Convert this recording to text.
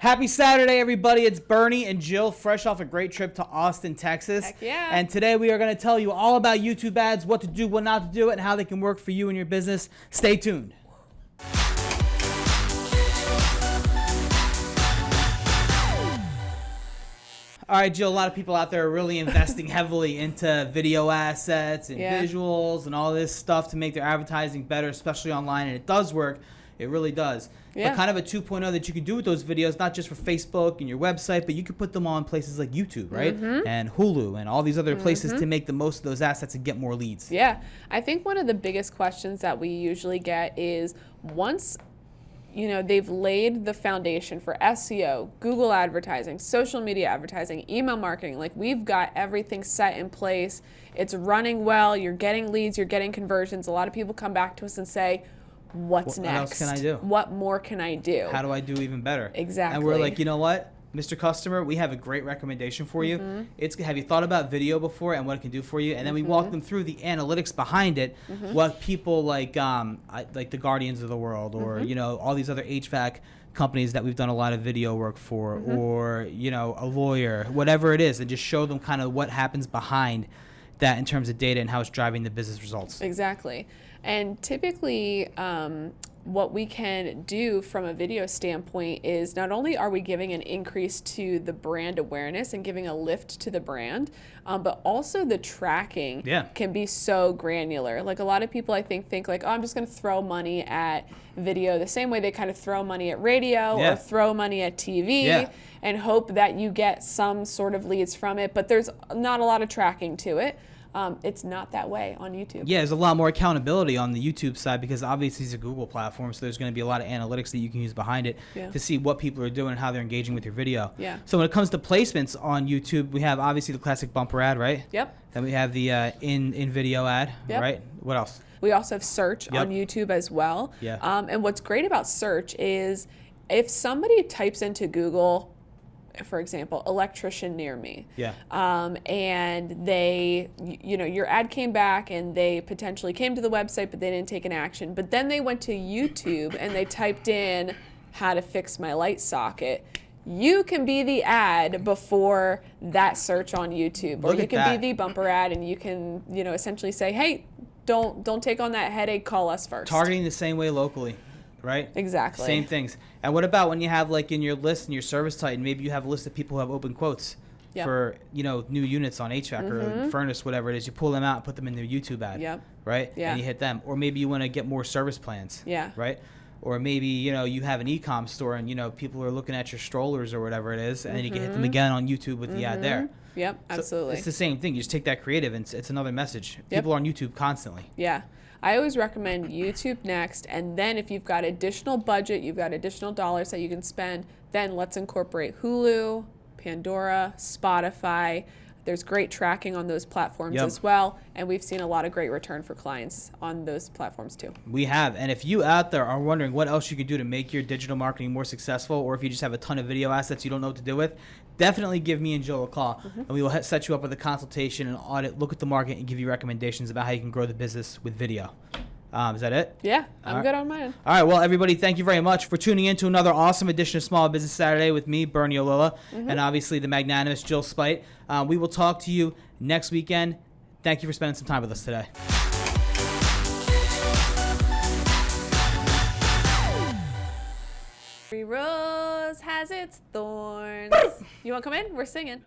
Happy Saturday, everybody. It's Bernie and Jill, fresh off a great trip to Austin, Texas. Heck yeah. And today we are going to tell you all about YouTube ads, what to do, what not to do, and how they can work for you and your business. Stay tuned. All right, Jill, a lot of people out there are really investing heavily into video assets and visuals and all this stuff to make their advertising better, especially online, and it does work. It really does. Yeah. But kind of a 2.0 that you can do with those videos, not just for Facebook and your website, but you can put them on places like YouTube, right? And Hulu and all these other places to make the most of those assets and get more leads. Yeah. I think one of the biggest questions that we usually get is once they've laid the foundation for SEO, Google advertising, social media advertising, email marketing, like we've got everything set in place. It's running well. You're getting leads. You're getting conversions. A lot of people come back to us and say, what's next? What else can I do? What more can I do? How do I do even better? Exactly. And we're like, you know what, Mr. Customer, we have a great recommendation for you. It's have you thought about video before and what it can do for you? And then we walk them through the analytics behind it, what people like the Guardians of the world, or all these other HVAC companies that we've done a lot of video work for, or a lawyer, whatever it is, and just show them kind of what happens behind that in terms of data and how it's driving the business results. Exactly. And typically what we can do from a video standpoint is not only are we giving an increase to the brand awareness and giving a lift to the brand, but also the tracking can be so granular. Like a lot of people I think like, oh, I'm just going to throw money at video the same way they kind of throw money at radio or throw money at TV and hope that you get some sort of leads from it. But there's not a lot of tracking to it. It's not that way on YouTube. Yeah, there's a lot more accountability on the YouTube side because obviously it's a Google platform, so there's going to be a lot of analytics that you can use behind it to see what people are doing and how they're engaging with your video. Yeah. So when it comes to placements on YouTube, we have obviously the classic bumper ad, right? Yep. Then we have the in-video ad, right? What else? We also have search on YouTube as well. Yeah. And what's great about search is if somebody types into Google, for example, electrician near me. Yeah. And they, your ad came back and they potentially came to the website, but they didn't take an action. But then they went to YouTube and they typed in how to fix my light socket. You can be the ad before that search on YouTube, or you can be the bumper ad, and you can, essentially say, hey, don't take on that headache. Call us first. Targeting the same way locally. Right? Exactly. Same things. And what about when you have like in your list in your service title, maybe you have a list of people who have open quotes for new units on HVAC or furnace, whatever it is. You pull them out and put them in the YouTube ad, right? Yeah. And you hit them. Or maybe you want to get more service plans, right? Or maybe you have an e-com store and people are looking at your strollers or whatever it is, and then you can hit them again on YouTube with the ad there. Yep, absolutely. So it's the same thing. You just take that creative and it's another message. People are on YouTube constantly. Yeah. I always recommend YouTube next, and then if you've got additional budget, you've got additional dollars that you can spend, then let's incorporate Hulu, Pandora, Spotify. There's great tracking on those platforms as well, and we've seen a lot of great return for clients on those platforms too. We have, and if you out there are wondering what else you can do to make your digital marketing more successful, or if you just have a ton of video assets you don't know what to do with, definitely give me and Jill a call, and we will set you up with a consultation and audit, look at the market, and give you recommendations about how you can grow the business with video. Is that it? Yeah, I'm good on mine. All right, well, everybody, thank you very much for tuning in to another awesome edition of Small Business Saturday with me, Bernie Olilla, and obviously the magnanimous Jill Spite. We will talk to you next weekend. Thank you for spending some time with us today. Every rose has its thorns. You want to come in? We're singing.